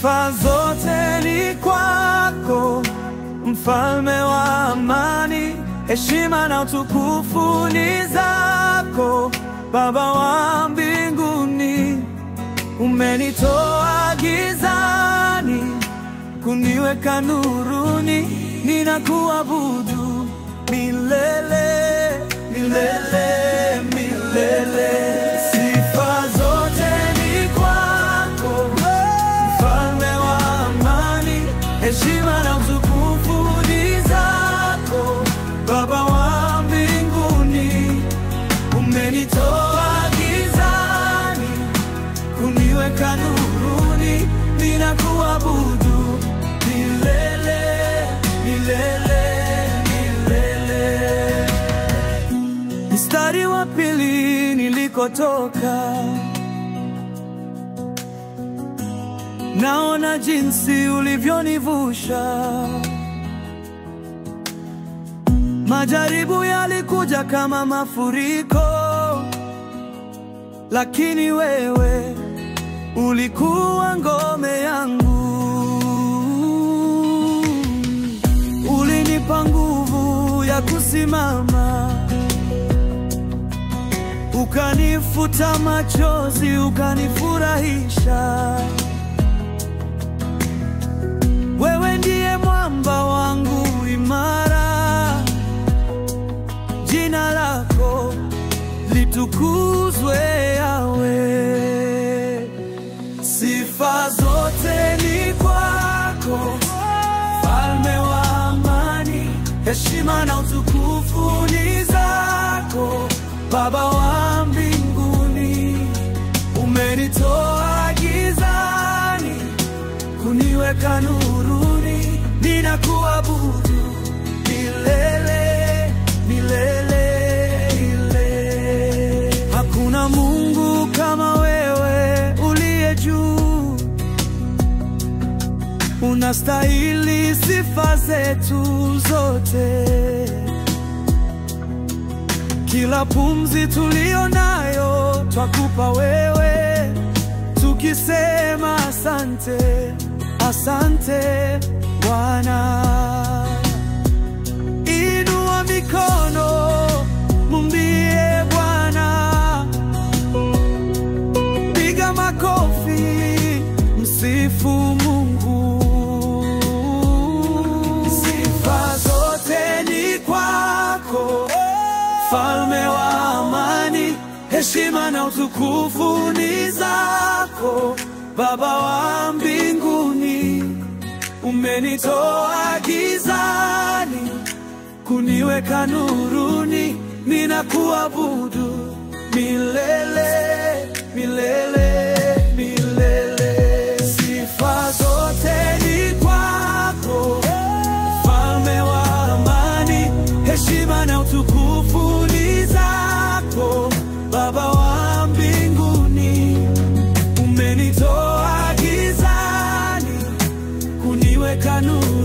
Sifa zote ni kwako, mfalme wa amani. Heshima na utukufu ni zako, Baba wa mbinguni. Umenitoa gizani kuniweka nuruni, ninakuabudu milele, milele, milele. Sifa zote ni kwako, mfalme wa amani. Heshima na utukufu ni zako, Baba wa mbinguni. Umenitoa gizani kuniweka nuruni, ninakuabudu milele, milele, milele. Mstari wa pili nilikotoka, naona jinsi ulivyonivusha. Majaribu yalikuja kama mafuriko, lakini wewe ulikuwa ngome yangu. Ulinipa nguvu ya kusimama, ukanifuta machozi, ukanifurahisha. Wewe ndiye mwamba wangu imara, jina lako litukuzwe Yahweh. Sifa zote ni kwako, mfalme wa amani. Heshima na utukufu ni zako, Baba wa mbinguni. Umenitoa gizani kuniweka nuruni, ninakuabudu milele, milele, milele. Hakuna Mungu kama wewe uliye juu, unastahili sifa zetu zote. Kila pumzi tulio nayo twakupa wewe, tukisema asante, asante Bwana. Inua mikono, mumbie Bwana. Piga makofi, msifu Mungu. Sifa zote ni kwako, mfalme wa amani. Heshima na utukufu ni zako, Baba wa mbinguni. Umenitoa gizani kuniweka nuruni, ninakuabudu milele, milele, milele. Sifa zote ni kwako, mfalme wa amani. Heshima na utukufu ni zako, Baba wa mbinguni. Umenitoa gizani kuniweka nuruni,